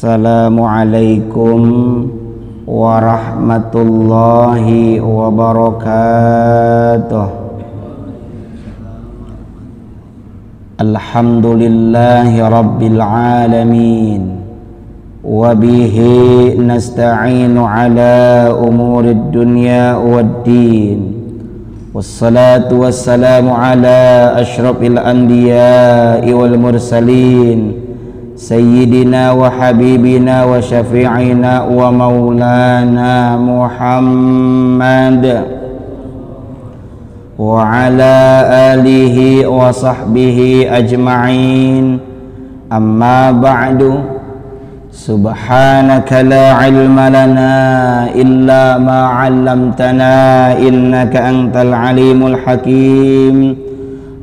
Assalamualaikum warahmatullahi wabarakatuh. Alhamdulillahi rabbil alamin, wabihi nasta'inu ala umurid dunya waddin, wassalatu wassalamu ala ashrafil anbiya'i wal mursalin, sayyidina wa habibina wa syafi'ina wa maulana Muhammad wa ala alihi wa sahbihi ajma'in. Amma ba'du, subhanaka la ilma lana illa ma 'allamtana innaka antal alimul hakim.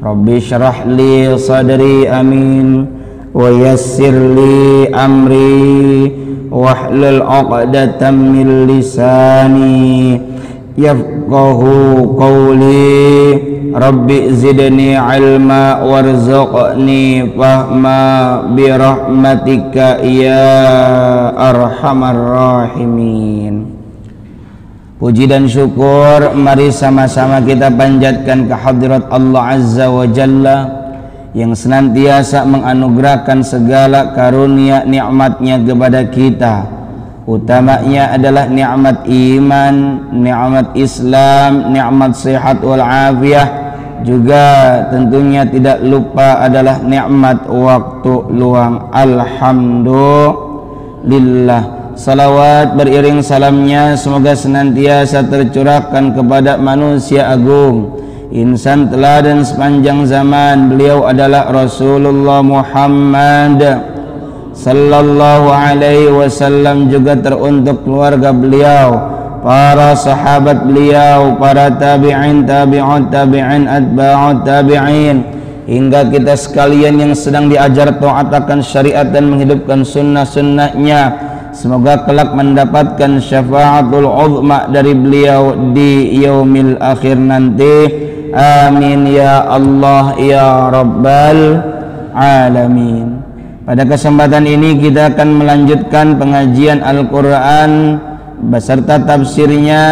Rabbi shrah li sadri, amin, wa yassir li amri wahlul 'uqdatam min lisani yafqahu qawli. Rabbi zidni ilma warzuqni fahma birahmatika ya arhamar rahimin. Puji dan syukur mari sama-sama kita panjatkan ke hadirat Allah Azza wa Jalla yang senantiasa menganugerahkan segala karunia nikmatnya kepada kita. Utamanya adalah nikmat iman, nikmat Islam, nikmat sehat wal afiyah, juga tentunya tidak lupa adalah nikmat waktu luang. Alhamdulillah. Salawat beriring salamnya semoga senantiasa tercurahkan kepada manusia agung, insan teladan sepanjang zaman. Beliau adalah Rasulullah Muhammad sallallahu alaihi wasallam, juga teruntuk keluarga beliau, para sahabat beliau, para tabi'in, tabi'ut tabi'in, atba'ut tabi'in, hingga kita sekalian yang sedang diajar taat akan syariat dan menghidupkan sunnah-sunnahnya. Semoga kelak mendapatkan syafaatul uzma dari beliau di yaumil akhir nanti. Amin ya Allah ya Rabbal alamin. Pada kesempatan ini kita akan melanjutkan pengajian Al-Quran beserta tafsirnya,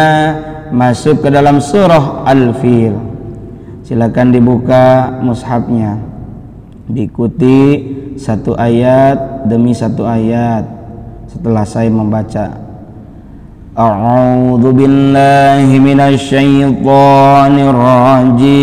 masuk ke dalam surah Al-Fil. Silakan dibuka mushafnya, diikuti satu ayat demi satu ayat setelah saya membaca. A'udzu billahi minasy syaithanir rajim.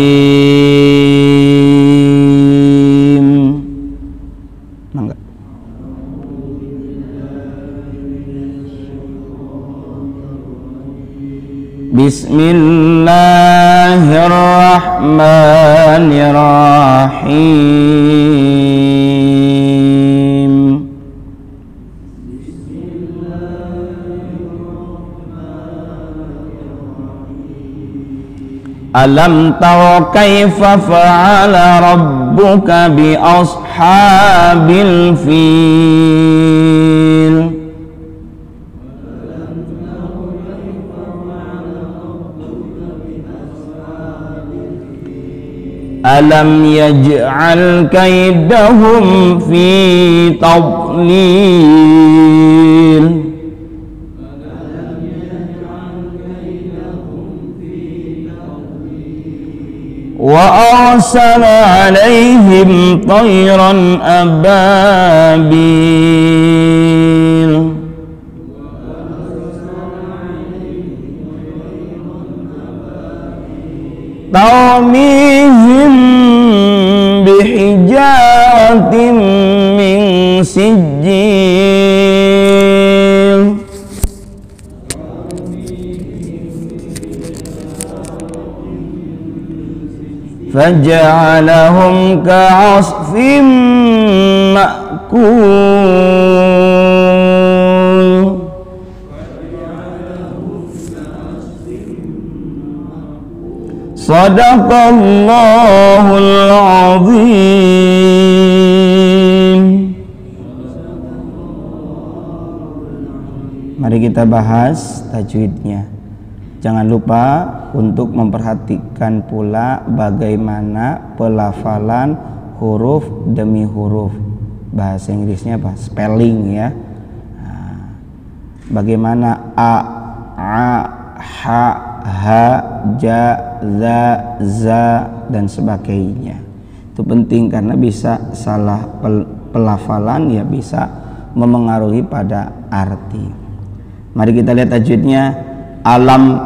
Bismillahirrahmanirrahim. Alam tara kaifa fa'ala rabbuka bi ashabil fil. Alam yaj'al kaidahum fi tadlil. Wa arsala alaihim tayran ababil. Tarmihim bihijaratin min sijil. Faja'alahum ka'asfin ma'kul. Sadaqallahul azim. Mari kita bahas tajwidnya. Jangan lupa untuk memperhatikan pula bagaimana pelafalan huruf demi huruf. Bahasa Inggrisnya apa? Spelling ya. bagaimana a, ha, ha, ja, za, za dan sebagainya. Itu penting karena bisa salah pelafalan, ya bisa memengaruhi pada arti. Mari kita lihat tajwidnya. Alam,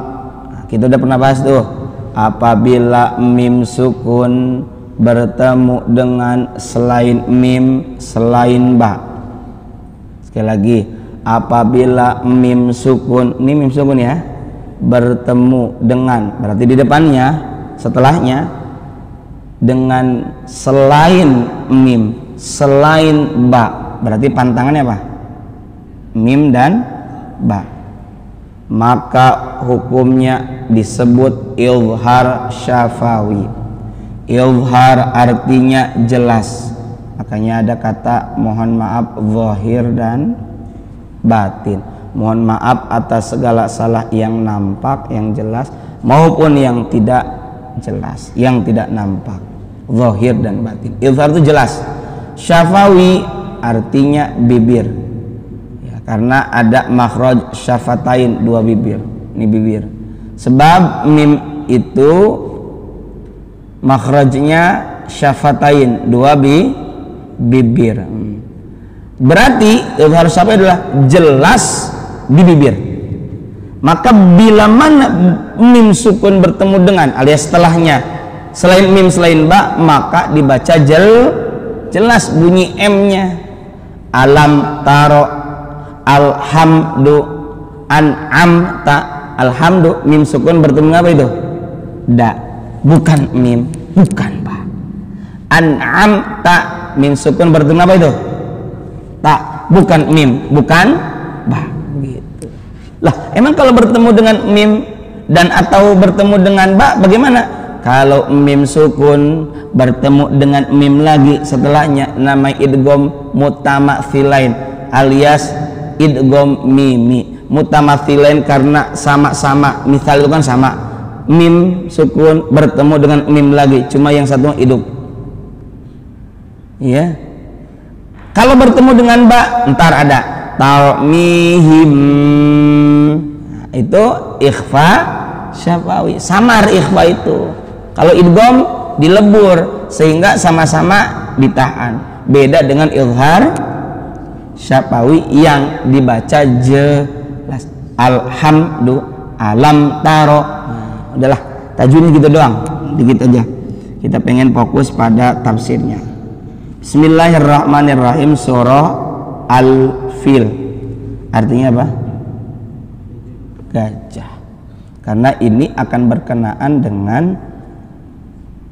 kita udah pernah bahas tuh. Apabila mim sukun bertemu dengan selain mim, selain ba. Sekali lagi, apabila mim sukun, ini mim sukun ya, bertemu dengan, berarti di depannya, setelahnya, dengan selain mim, selain ba, berarti pantangannya apa? Mim dan ba. Maka hukumnya disebut izhar syafawi. Izhar artinya jelas, makanya ada kata mohon maaf zahir dan batin. Mohon maaf atas segala salah yang nampak, yang jelas, maupun yang tidak jelas, yang tidak nampak, zahir dan batin. Izhar itu jelas. Syafawi artinya bibir ya, karena ada makhraj syafatain, dua bibir. Ini bibir, sebab mim itu makhrajnya syafatain, dua bibir. Berarti izhar syafawi adalah jelas di bibir. Maka bila mana mim sukun bertemu dengan alias setelahnya selain mim selain ba, maka dibaca jelas bunyi M-nya. Alam taro, alhamdu, an'amta. Alhamdu mim sukun bertemu apa itu? Da, bukan mim, bukan ba. An'amta mim sukun bertemu apa itu? Ta, bukan mim, bukan ba. Gitu. Lah, emang kalau bertemu dengan mim dan atau bertemu dengan ba bagaimana? Kalau mim sukun bertemu dengan mim lagi setelahnya, namanya idgham mutamatsilain alias idgham mimi. Mutamatsilain karena sama-sama, misal itu kan sama, mim sukun bertemu dengan mim lagi, cuma yang satu hidup. Ya. Kalau bertemu dengan ba, ntar ada talmihim. Nah, itu ikhfa syafawi, samar ikhfa itu. Kalau idgham dilebur sehingga sama-sama ditahan. Beda dengan izhar syafawi yang dibaca jelas. Alhamdu, alam taro. Nah, udahlah, tajwidnya gitu doang, dikit aja. Kita pengen fokus pada tafsirnya. Bismillahirrahmanirrahim. Surah Al-Fil artinya apa? Gajah. Karena ini akan berkenaan dengan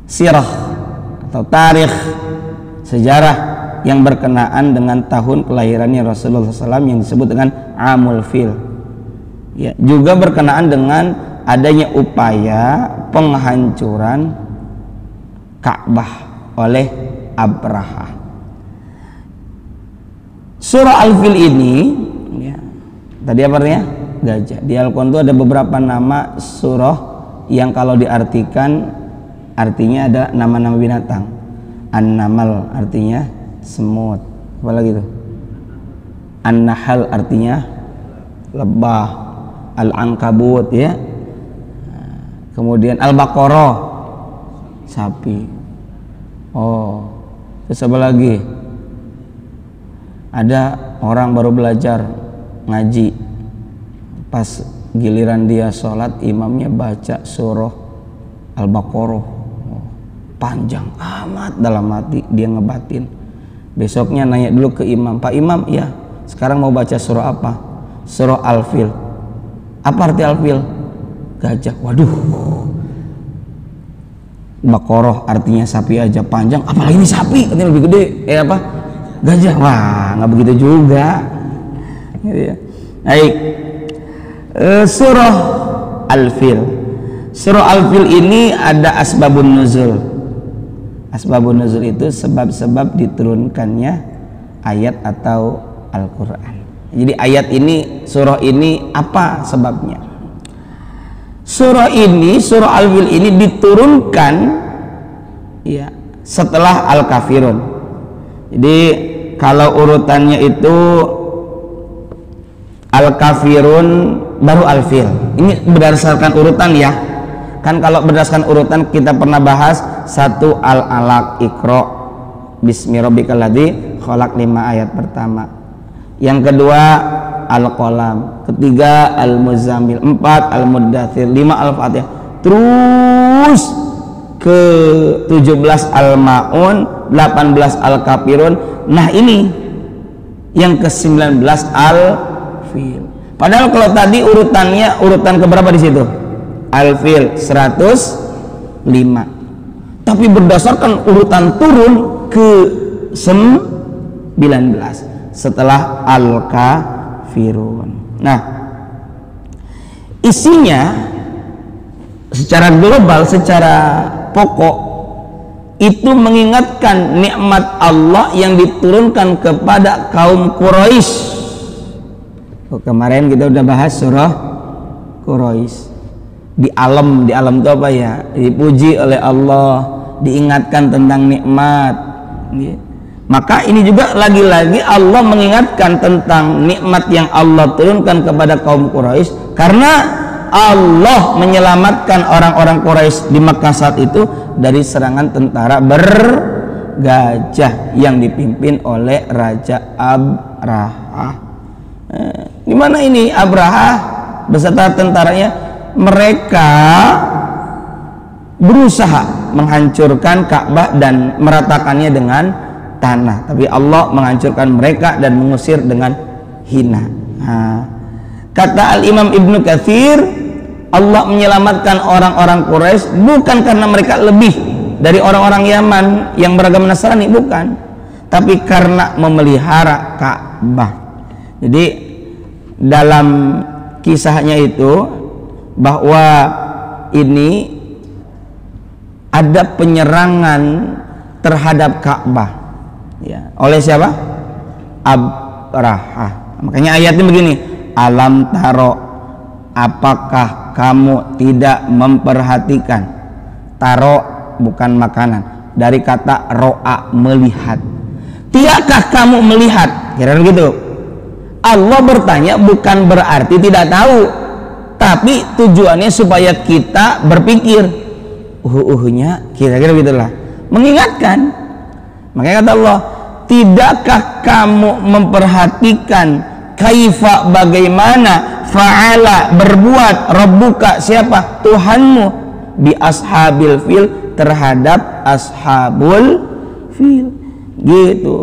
sirah atau tarikh, sejarah yang berkenaan dengan tahun kelahirannya Rasulullah SAW yang disebut dengan Amul Fil. Ya, juga berkenaan dengan adanya upaya penghancuran Ka'bah oleh Abraha. Surah Al-Fil ini ya, tadi apa artinya? Gajah. Di Al-Quran itu ada beberapa nama surah yang kalau diartikan artinya ada nama-nama binatang. An-Namal artinya semut. Apa lagi itu? An-Nahal artinya lebah. Al-Ankabut ya. Kemudian Al-Baqarah sapi. Oh, terus apa lagi? Ada orang baru belajar ngaji, pas giliran dia sholat imamnya baca surah Al-Baqarah, panjang amat, dalam hati dia ngebatin. Besoknya nanya dulu ke imam, Pak Imam, ya sekarang mau baca surah apa? Surah Al-Fil. Apa arti Al-Fil? Gajah. Waduh, Baqarah artinya sapi aja panjang, apalagi ini sapi katanya lebih gede, apa? Gajah. Wah, nggak begitu juga. Baik. Surah Al-Fil. Surah Al-Fil ini ada asbabun nuzul. Asbabun nuzul itu sebab-sebab diturunkannya ayat atau Al-Quran. Jadi ayat ini, surah ini apa sebabnya? Surah ini, surah Al-Fil ini diturunkan ya setelah Al-Kafirun. Jadi kalau urutannya itu al-kafirun, baru al-fil. Ini berdasarkan urutan ya. Kan kalau berdasarkan urutan kita pernah bahas, satu al-alaq, iqra bismi rabbikal ladzi khalaq, 5 ayat pertama. Yang kedua al-qalam, ketiga al-muzammil, 4 al-muddatsir, 5 al-fatihah. Terus ke 17 al-maun, 18 al-kafirun. Nah ini yang ke-19 al-fil. Padahal kalau tadi urutannya urutan keberapa di situ? Al-fil 105. Tapi berdasarkan urutan turun ke 19 setelah al-kafirun. Nah, isinya secara global, secara pokok itu mengingatkan nikmat Allah yang diturunkan kepada kaum Quraisy. Kemarin kita udah bahas surah Quraisy. Di alam itu apa ya? Dipuji oleh Allah, diingatkan tentang nikmat. Maka ini juga lagi-lagi Allah mengingatkan tentang nikmat yang Allah turunkan kepada kaum Quraisy, karena Allah menyelamatkan orang-orang Quraisy di Makkah saat itu dari serangan tentara bergajah yang dipimpin oleh Raja Abraha. Di mana ini Abraha beserta tentaranya? Mereka berusaha menghancurkan Ka'bah dan meratakannya dengan tanah, tapi Allah menghancurkan mereka dan mengusir dengan hina. Kata Al-Imam Ibnu Katsir, Allah menyelamatkan orang-orang Quraisy bukan karena mereka lebih dari orang-orang Yaman yang beragama Nasrani, bukan, tapi karena memelihara Ka'bah. Jadi dalam kisahnya itu bahwa ini ada penyerangan terhadap Ka'bah ya, oleh siapa? Abraha. Makanya ayatnya begini, alam taro, apakah kamu tidak memperhatikan? Taro bukan makanan, dari kata ro'a, melihat. Tidakkah kamu melihat? Kira-kira begitu. Allah bertanya bukan berarti tidak tahu, tapi tujuannya supaya kita berpikir. Nya kira-kira begitulah, mengingatkan. Makanya kata Allah, tidakkah kamu memperhatikan kaifa, bagaimana, fa'ala, berbuat, rabbuka, siapa? Tuhanmu, bi ashabil fil, terhadap ashabul fil. Gitu.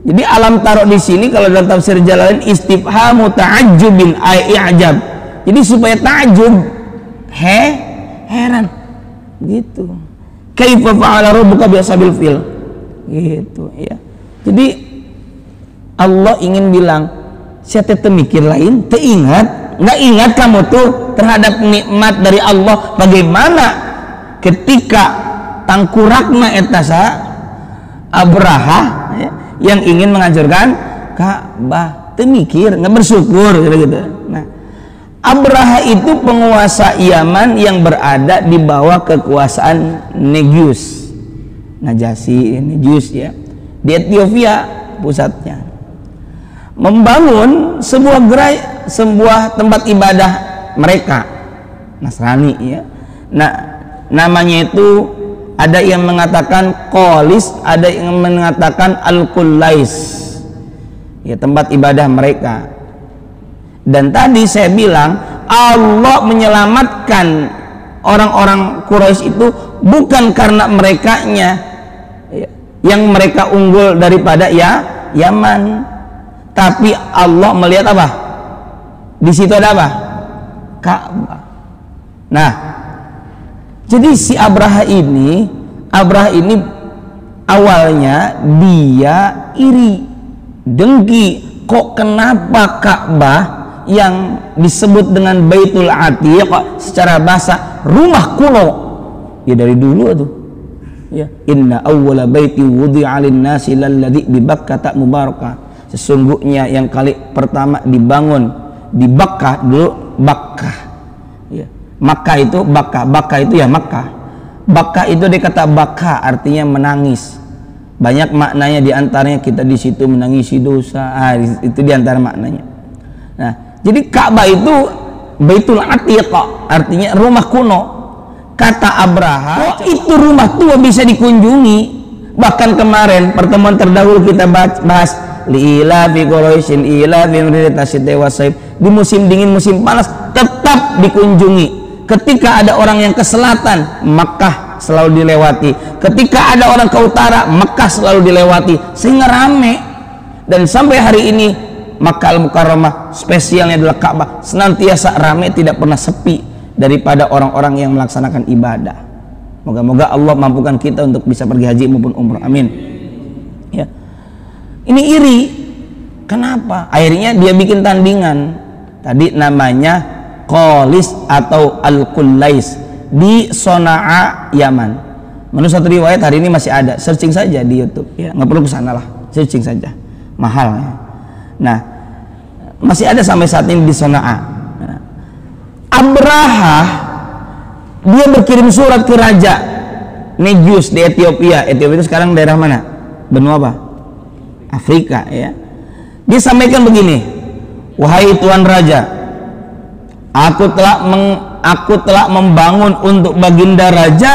Jadi alam taruh di sini kalau dalam tafsir Jalalain istifhamu ta'ajjubin ay i'jab. Jadi supaya ta'ajjub, heran. Gitu. Kaifa fa'ala rabbuka bi ashabil fil. Gitu ya. Jadi Allah ingin bilang, saya teh mikir lain, teu ingat, nggak ingat kamu tuh terhadap nikmat dari Allah bagaimana ketika tangkurakna etasa Abraha ya, yang ingin menghancurkan Ka'bah, teu mikir, nggak bersyukur gitu. Nah, Abraha itu penguasa Yaman yang berada di bawah kekuasaan Negus, Najasyi, Negus ya, di Ethiopia pusatnya, membangun sebuah tempat ibadah mereka Nasrani ya. Nah, namanya itu ada yang mengatakan Qolis, ada yang mengatakan Al-Qullais ya, tempat ibadah mereka. Dan tadi saya bilang Allah menyelamatkan orang-orang Quraisy itu bukan karena merekanya ya, yang mereka unggul daripada Yaman, tapi Allah melihat apa? Di situ ada apa? Ka'bah. Nah, jadi si Abraha ini awalnya dia iri, dengki, kok kenapa Ka'bah yang disebut dengan Baitul Atiq secara bahasa rumah kuno ya dari dulu tuh ya, inna awwala baiti wudi'a lin-nasi lalladzi bi Bakkah mubarakah, sesungguhnya yang kali pertama dibangun di Bakkah dulu, Bakkah ya, Makkah itu Bakkah itu ya Makkah. Bakkah itu dia kata baka artinya menangis, banyak maknanya, diantaranya kita di situ menangisi dosa, itu diantara maknanya. Nah, Jadi Ka'bah itu Baitul Atiq, artinya rumah kuno. Kata Abraha, itu rumah tua bisa dikunjungi. Bahkan kemarin pertemuan terdahulu kita bahas liila fi quraisyin ila fi mridatasyid wasaib, di musim dingin musim panas tetap dikunjungi. Ketika ada orang yang ke selatan, Makkah selalu dilewati. Ketika ada orang ke utara, Makkah selalu dilewati, sehingga rame. Dan sampai hari ini Makkah Al-Mukarramah, spesialnya adalah Ka'bah, senantiasa rame, tidak pernah sepi daripada orang-orang yang melaksanakan ibadah. Moga-moga Allah mampukan kita untuk bisa pergi haji maupun umrah. Amin. Ya. Ini iri. Kenapa? Akhirnya dia bikin tandingan. Tadi namanya Qalis atau Al-Qullais di Sona'a, Yaman. Menurut satu riwayat hari ini masih ada. Searching saja di YouTube. Ya, nggak perlu kesana lah. Searching saja. Mahal. Ya. Nah, masih ada sampai saat ini di Sona'a. Nah, Abraha dia berkirim surat ke Raja Negus di Ethiopia. Ethiopia itu sekarang daerah mana? Benua apa? Afrika, ya. Dia sampaikan begini, wahai Tuan Raja, aku telah membangun untuk Baginda Raja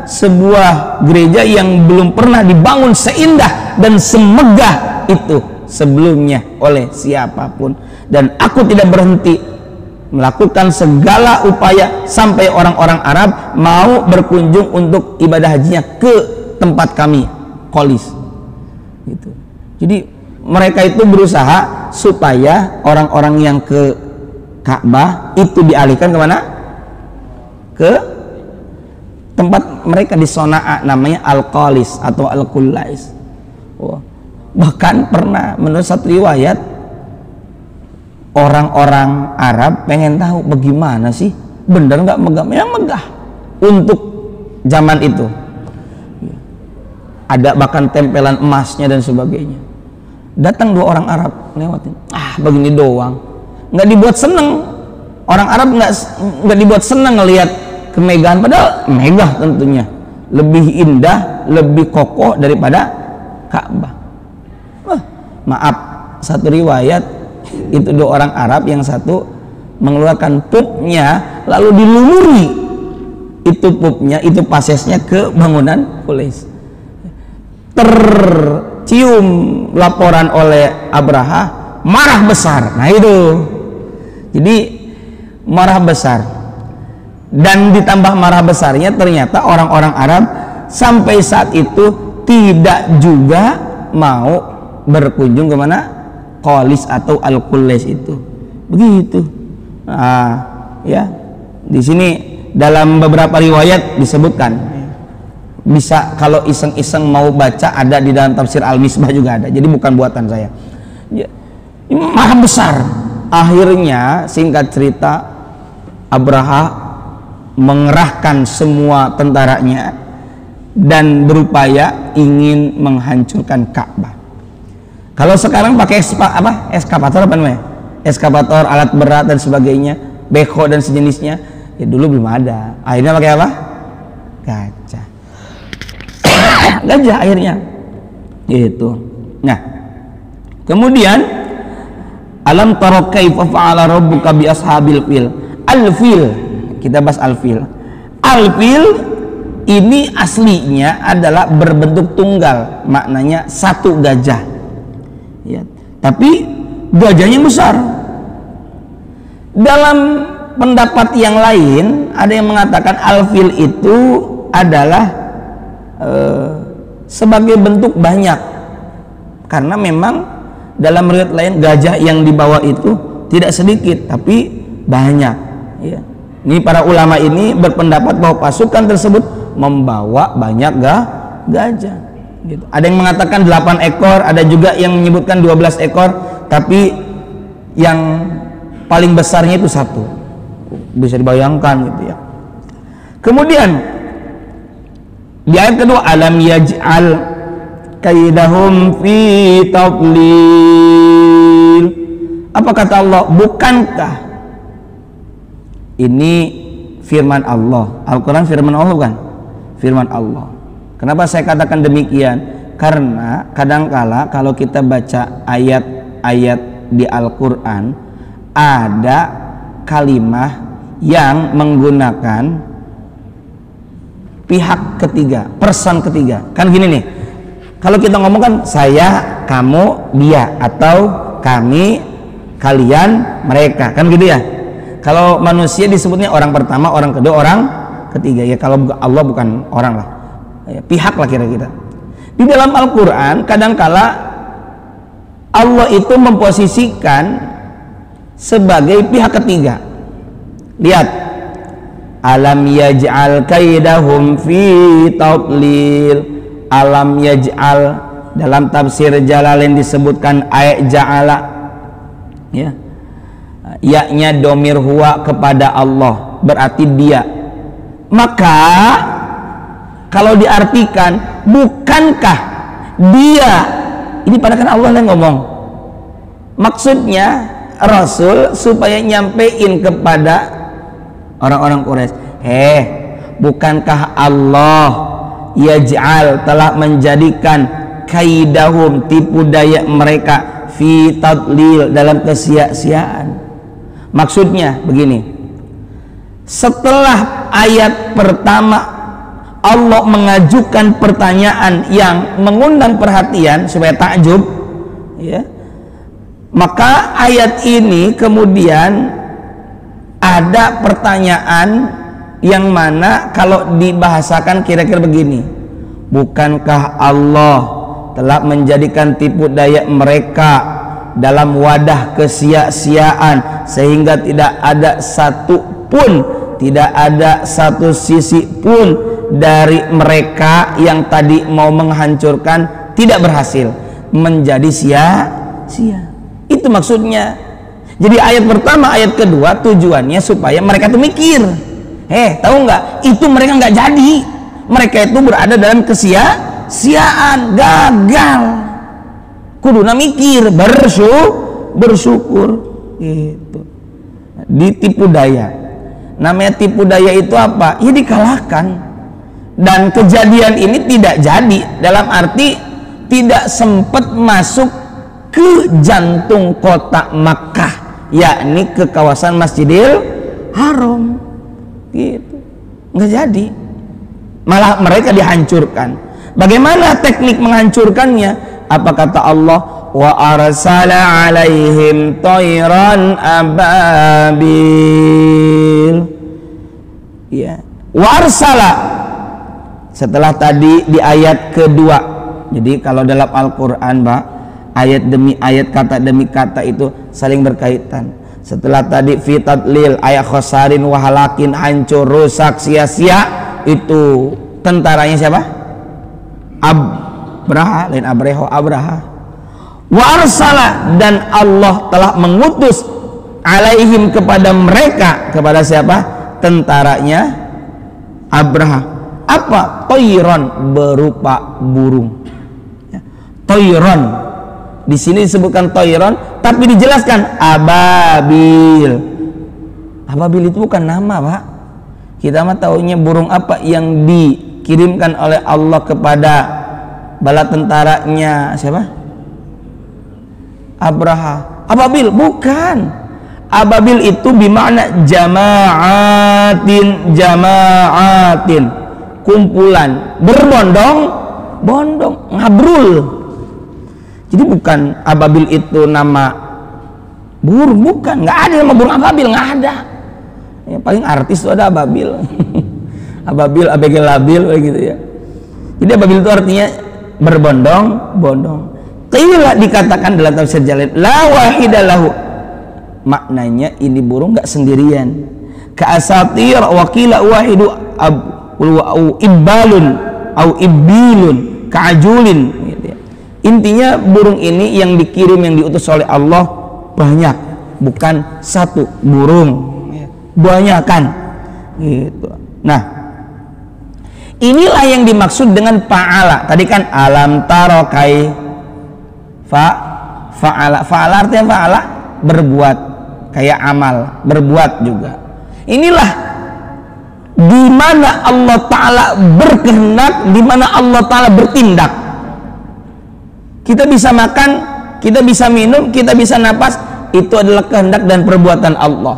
sebuah gereja yang belum pernah dibangun seindah dan semegah itu sebelumnya oleh siapapun, dan aku tidak berhenti melakukan segala upaya sampai orang-orang Arab mau berkunjung untuk ibadah hajinya ke tempat kami, Qalis. Gitu. Jadi mereka itu berusaha supaya orang-orang yang ke Ka'bah itu dialihkan kemana? Ke tempat mereka di Sona'a, namanya Al-Qalis atau Al-Qullais. Bahkan pernah menurut satu riwayat, orang-orang Arab pengen tahu bagaimana sih, bener nggak megah? Memang megah untuk zaman itu. Ada bahkan tempelan emasnya dan sebagainya. Datang dua orang Arab lewatin, begini doang, nggak dibuat seneng. Orang Arab nggak dibuat seneng ngelihat kemegahan, padahal megah tentunya, lebih indah, lebih kokoh daripada Ka'bah. Maaf, satu riwayat itu dua orang Arab, yang satu mengeluarkan pupnya lalu dilumuri itu pupnya, itu pasesnya ke bangunan Quraisy. Tercium laporan oleh Abraha, marah besar. Nah itu, jadi marah besar, dan ditambah marah besarnya ternyata orang-orang Arab sampai saat itu tidak juga mau berkunjung kemana? Qalis atau Al-Qullais itu. Begitu. Nah, ya. Di sini dalam beberapa riwayat disebutkan. Bisa kalau iseng-iseng mau baca, ada di dalam tafsir Al-Misbah juga ada. Jadi bukan buatan saya. Ya, maha besar. Akhirnya singkat cerita, Abraha mengerahkan semua tentaranya dan berupaya ingin menghancurkan Ka'bah. Kalau sekarang pakai eskavator apa namanya? Eskavator, alat berat dan sebagainya, beko dan sejenisnya. Ya dulu belum ada. Akhirnya pakai apa? Gajah. Gajah akhirnya. Gitu. Nah, kemudian alam tara kaifa fa'ala rabbuka bi ashabil fil. Al-fil. Kita bahas al-fil. Al-fil ini aslinya adalah berbentuk tunggal, maknanya satu gajah. Ya, tapi gajahnya besar. Dalam pendapat yang lain ada yang mengatakan al-fil itu adalah sebagai bentuk banyak, karena memang dalam riwayat lain gajah yang dibawa itu tidak sedikit tapi banyak. Ya. Ini para ulama ini berpendapat bahwa pasukan tersebut membawa banyak gajah. Gitu. Ada yang mengatakan 8 ekor, ada juga yang menyebutkan 12 ekor, tapi yang paling besarnya itu satu. Bisa dibayangkan gitu ya. Kemudian di ayat kedua, alam yaj'al kaidahum fi tadlil. Apa kata Allah? Bukankah ini firman Allah? Al-Quran firman Allah bukan? Firman Allah. Kenapa saya katakan demikian? Karena kadangkala kalau kita baca ayat-ayat di Al-Quran, ada kalimah yang menggunakan pihak ketiga, person ketiga. Kan gini nih, kalau kita ngomong kan saya, kamu, dia, atau kami, kalian, mereka, kan gitu ya. Kalau manusia disebutnya orang pertama, orang kedua, orang ketiga. Ya kalau Allah bukan orang lah, ya, pihak lah kira-kira. Di dalam Al-Quran kadangkala Allah itu memposisikan sebagai pihak ketiga. Lihat, alam yaj'al kaidahum fi tadlil. Alam yaj'al, dalam tafsir Jalalain disebutkan ayat ja'ala, ya, yaknya domir huwa kepada Allah, berarti dia. Maka kalau diartikan, bukankah dia, ini padahal kan Allah yang ngomong, maksudnya Rasul supaya nyampein kepada orang-orang Quraisy, bukankah Allah yaj'al, telah menjadikan kaidahum, tipu daya mereka, fi tadlil, dalam kesia-siaan. Maksudnya begini, setelah ayat pertama Allah mengajukan pertanyaan yang mengundang perhatian supaya takjub, ya, maka ayat ini kemudian ada pertanyaan yang mana kalau dibahasakan kira-kira begini, bukankah Allah telah menjadikan tipu daya mereka dalam wadah kesia-siaan sehingga tidak ada satu pun, tidak ada satu sisi pun dari mereka yang tadi mau menghancurkan tidak berhasil, menjadi sia-sia. Itu maksudnya. Jadi ayat pertama, ayat kedua tujuannya supaya mereka tuh mikir, tahu nggak? Itu mereka nggak jadi. Mereka itu berada dalam kesia-siaan, gagal. Kuduna mikir, bersyukur, gitu. Ditipu daya. Namanya tipu daya itu apa? Ya dikalahkan. Dan kejadian ini tidak jadi, dalam arti tidak sempat masuk ke jantung kota Makkah, yakni ke kawasan Masjidil Haram, gitu. Nggak jadi, malah mereka dihancurkan. Bagaimana teknik menghancurkannya? Apa kata Allah? Wa arsala alaihim tayran ababil, ya. Wa arsala, setelah tadi di ayat kedua. Jadi kalau dalam Al-Quran, Pak, ayat demi ayat, kata demi kata itu saling berkaitan. Setelah tadi fi tadlil, ayat khosarin wahalakin, hancur, rusak, sia-sia, itu tentaranya siapa? Abraha, lain Abreho, Abraha. Wa arsala, dan Allah telah mengutus alaihim kepada mereka, kepada siapa? Tentaranya Abraha. Apa? Toiron, berupa burung. Toiron, di sini disebutkan toiron, tapi dijelaskan ababil. Ababil itu bukan nama, Pak. Kita mah taunya burung apa yang dikirimkan oleh Allah kepada bala tentaranya siapa? Abraha. Ababil bukan. Ababil itu bermakna jamaatin, kumpulan, berbondong-bondong, ngabrul. Jadi bukan ababil itu nama burung, bukan. Nggak ada nama burung ababil, nggak ada. Ya, paling artis itu ada ababil. Ababil, abegel labil, gitu ya. Jadi ababil itu artinya berbondong-bondong. Qila, dikatakan dalam tafsir Jalalain, la wahidalahu, maknanya ini burung nggak sendirian. Ka'asatir wa qila wahidu ibbalun au ibbilun ka'ajulin, gitu ya. Intinya burung ini yang dikirim, yang diutus oleh Allah banyak, bukan satu burung, banyak kan, gitu. Nah, inilah yang dimaksud dengan fa'ala. Tadi kan alam taro kai fa'ala. Fa'ala artinya fa'ala berbuat, kayak amal, berbuat juga. Inilah di mana Allah Ta'ala berkehendak, di mana Allah Ta'ala bertindak. Kita bisa makan, kita bisa minum, kita bisa napas, itu adalah kehendak dan perbuatan Allah.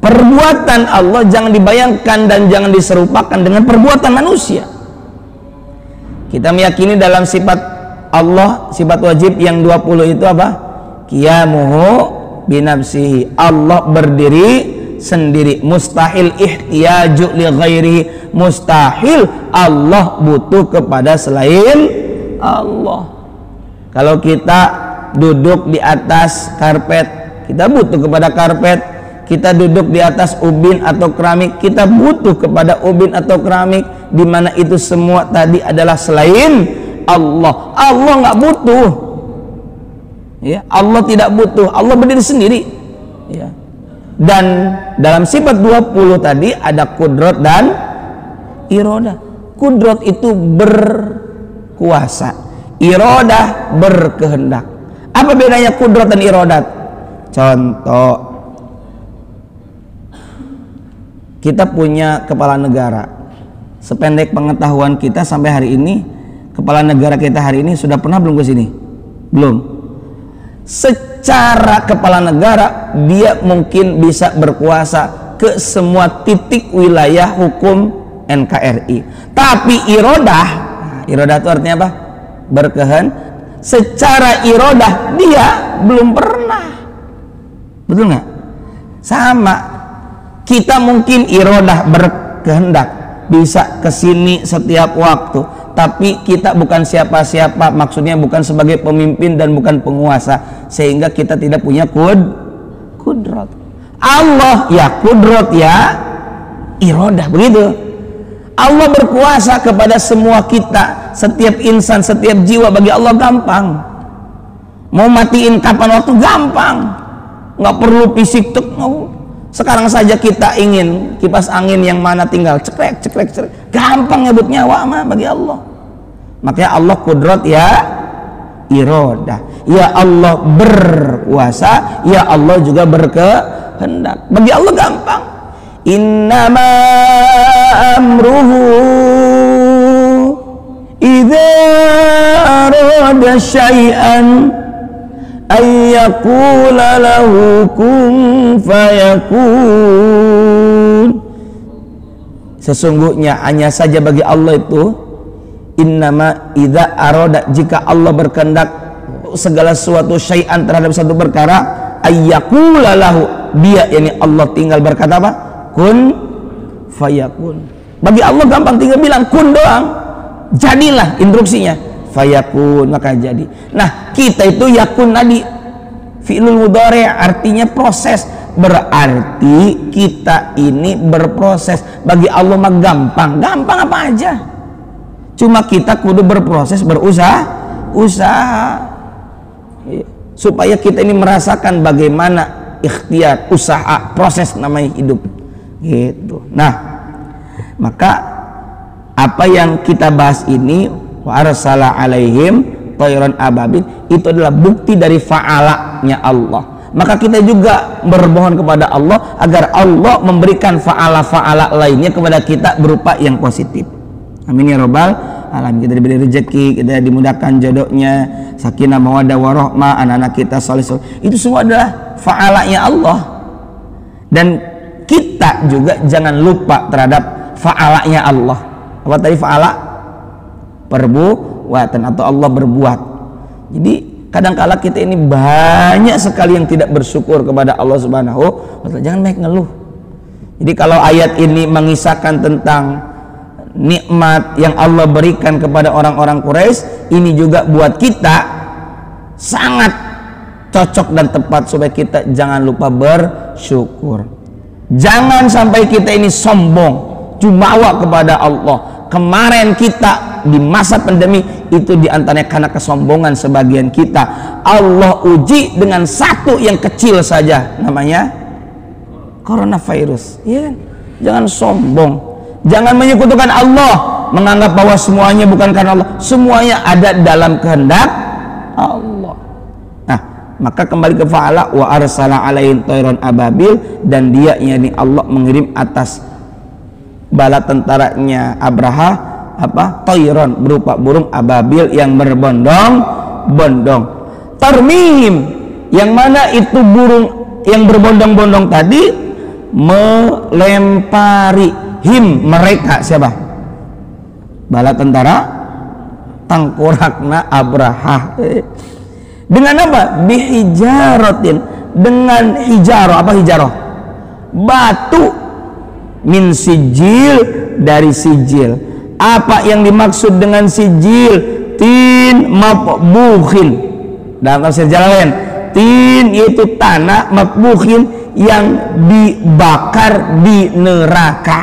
Perbuatan Allah jangan dibayangkan dan jangan diserupakan dengan perbuatan manusia. Kita meyakini dalam sifat Allah, sifat wajib yang 20 itu apa? Qiyamuhu binafsihi. Allah berdiri sendiri. Mustahil ihtiyaju li ghairihi. Mustahil Allah butuh kepada selain Allah. Kalau kita duduk di atas karpet, kita butuh kepada karpet. Kita duduk di atas ubin atau keramik, kita butuh kepada ubin atau keramik, di mana itu semua tadi adalah selain Allah. Allah nggak butuh, ya. Allah tidak butuh. Allah berdiri sendiri, ya. Dan dalam sifat 20 tadi ada kudrat dan irodah. Kudrat itu berkuasa, irodah berkehendak. Apa bedanya kudrat dan irodat? Contoh, kita punya kepala negara. Sependek pengetahuan kita sampai hari ini, kepala negara kita hari ini sudah pernah belum ke sini? Belum. Secara kepala negara, dia mungkin bisa berkuasa ke semua titik wilayah hukum NKRI. Tapi irodah itu artinya apa? Berkehendak. Secara irodah dia belum pernah. Betul nggak? Sama. Kita mungkin irodah berkehendak bisa kesini setiap waktu, tapi kita bukan siapa-siapa, maksudnya bukan sebagai pemimpin dan bukan penguasa, sehingga kita tidak punya kudrat. Allah ya kudrat ya irodah, begitu. Allah berkuasa kepada semua kita, setiap insan, setiap jiwa. Bagi Allah gampang. Mau matiin kapan waktu gampang, nggak perlu fisik tek. Sekarang saja kita ingin kipas angin yang mana tinggal cekrek, gampang nyebut nyawa mah bagi Allah. Makanya Allah kudrat ya irodah. Ya Allah berkuasa, ya Allah juga berkehendak. Bagi Allah gampang. Innama amruhu idza arada syai'an ayyakula lahu kun fayakun. Sesungguhnya hanya saja bagi Allah itu, innama idza arada, jika Allah berkehendak segala sesuatu syai'an terhadap satu perkara, ayyakula lahu, dia yakni Allah tinggal berkata apa? Kun fayakun. Bagi Allah gampang, tinggal bilang kun doang, jadilah instruksinya. Fayakun, maka jadi. Nah, kita itu yakun tadi fi'lul mudhari', artinya proses. Berarti kita ini berproses. Bagi Allah mah gampang apa aja. Cuma kita kudu berproses, berusaha supaya kita ini merasakan bagaimana ikhtiar, usaha, proses namanya hidup gitu. Nah, maka apa yang kita bahas ini, wa arsala alaihim thayran ababil, itu adalah bukti dari fa'alanya Allah. Maka kita juga bermohon kepada Allah agar Allah memberikan fa'ala lainnya kepada kita berupa yang positif. Amin ya rabbal alamin. Kita diberi rezeki, kita dimudahkan jodohnya, sakinah mawaddah warahmah, anak-anak kita saleh. Itu semua adalah fa'alanya Allah. Dan kita juga jangan lupa terhadap fa'alanya Allah. Apa tadi fa'ala? Perbuatan, atau Allah berbuat. Jadi kadangkala kita ini banyak sekali yang tidak bersyukur kepada Allah Subhanahu wa ta'ala. Jangan banyak ngeluh. Jadi kalau ayat ini mengisahkan tentang nikmat yang Allah berikan kepada orang-orang Quraisy, ini juga buat kita sangat cocok dan tepat supaya kita jangan lupa bersyukur. Jangan sampai kita ini sombong, jumawa kepada Allah. Kemarin kita di masa pandemi itu diantaranya karena kesombongan sebagian kita. Allah uji dengan satu yang kecil saja, namanya coronavirus. Ya, jangan sombong, jangan menyekutukan Allah, menganggap bahwa semuanya bukan karena Allah, semuanya ada dalam kehendak Allah. Nah, maka kembali ke fa'ala, wa arsala alaihim thayran ababil, dan dia yakni Allah mengirim atas bala tentaranya Abraha apa? Thayran, berupa burung ababil yang berbondong-bondong. Tarmihim Yang mana itu burung yang berbondong-bondong tadi melempari mereka siapa? Bala tentara tangkorakna Abraha. Dengan apa? Bihijaratin, dengan hijarah. Apa hijarah? Batu min sijil, dari sijil. Apa yang dimaksud dengan sijil? Tin mabukhin. Dalam tafsir Jalalain, tin itu tanah, mabukhin yang dibakar di neraka.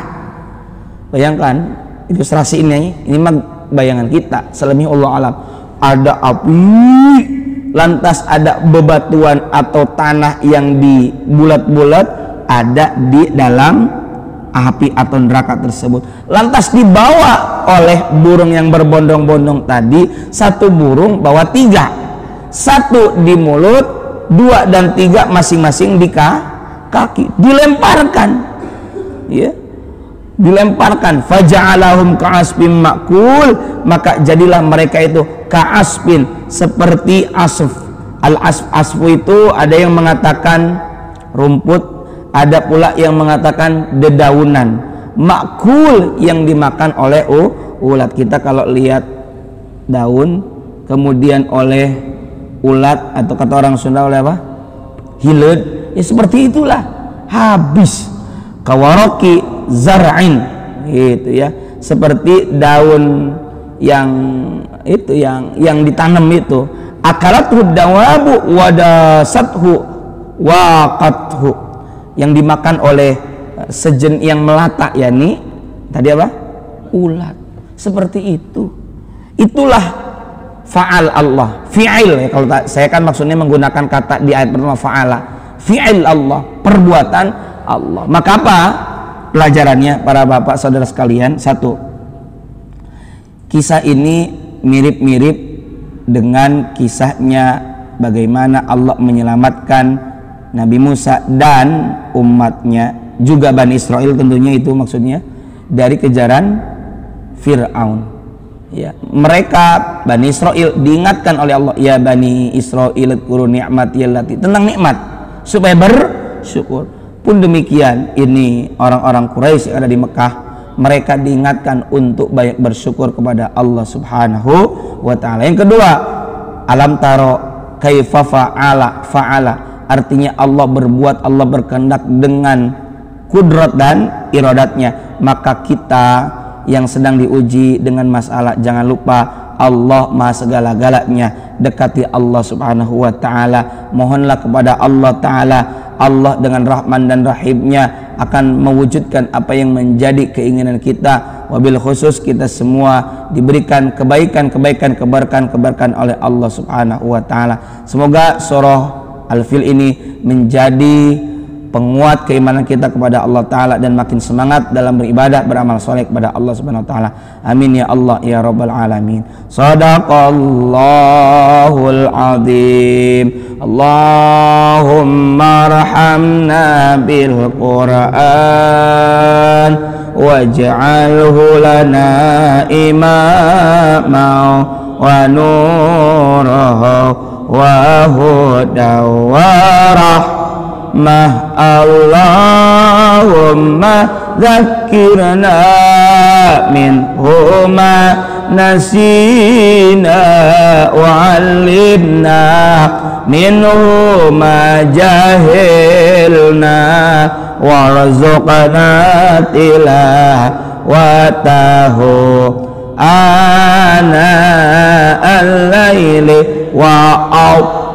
Bayangkan ilustrasi ini mah bayangan kita. Selebihnya Allah alam. Ada api, lantas ada bebatuan atau tanah yang dibulat-bulat ada di dalam api atau neraka tersebut. Lantas dibawa oleh burung yang berbondong-bondong tadi. Satu burung bawa 3, 1 di mulut, 2 dan 3 masing-masing di kaki, dilemparkan, ya, dilemparkan. Faja'alahum ka'asbin ma'kul, maka jadilah mereka itu ka'asbin, seperti asf. Al-asfu itu ada yang mengatakan rumput, ada pula yang mengatakan dedaunan. Ma'kul yang dimakan oleh ulat. Kita kalau lihat daun kemudian oleh ulat, atau kata orang Sunda oleh apa? Hileud, ya seperti itulah, habis. Kawaroki zar'in, gitu ya, seperti daun yang itu yang ditanam itu. Akalathu dawabu wadasathu waqathu, yang dimakan oleh sejen yang melata, yakni tadi apa? Ulat. Seperti itu. Itulah fa'al Allah, fi'il ya, kalau saya kan maksudnya menggunakan kata di ayat pertama fa'ala, fi'il Allah, perbuatan Allah. Maka apa pelajarannya para bapak saudara sekalian? 1, kisah ini mirip-mirip dengan kisahnya bagaimana Allah menyelamatkan Nabi Musa dan umatnya, juga Bani Israel tentunya, itu maksudnya, dari kejaran Fir'aun. Ya, mereka Bani Israel diingatkan oleh Allah, ya Bani Israel dzkuru ni'mati allati, tentang nikmat supaya bersyukur. Pun demikian ini orang-orang Quraisy yang ada di Mekah, mereka diingatkan untuk banyak bersyukur kepada Allah Subhanahu wa taala. Yang kedua, alam taro kaifa fa'ala, artinya Allah berbuat, Allah berkehendak dengan kudrat dan iradatnya. Maka kita yang sedang diuji dengan masalah, jangan lupa Allah maha segala-galanya. Dekati Allah Subhanahu wa ta'ala, mohonlah kepada Allah ta'ala. Allah dengan Rahman dan Rahimnya akan mewujudkan apa yang menjadi keinginan kita. Wabil khusus kita semua diberikan kebaikan, keberkahan oleh Allah Subhanahu wa ta'ala. Semoga surah Al-Fil ini menjadi penguat keimanan kita kepada Allah Ta'ala dan makin semangat dalam beribadah, beramal soleh kepada Allah Subhanahu Wa Ta'ala. Amin ya Allah ya Rabbal Alamin. Sadaqallahul azim. Allahumma arhamna bil Qur'an waj'alhu lana imama wa nurahu wa hudaw wa rahmah. Allahumma zakirna minhu ma nasina wa alimna minhu ma jahilna warzuqna tilawatahu ana al-laili wa atrafan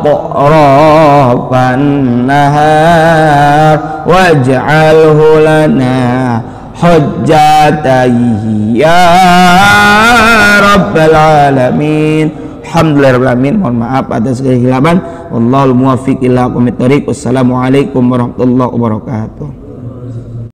nahar waj'alhu lana hujjatan ya rabbal alamin. Alhamdulillahirabbil alamin. Mohon maaf atas kehilapan. Wallahul muwaffiq ila aqwamit thoriq. Wassalamualaikum warahmatullahi wabarakatuh.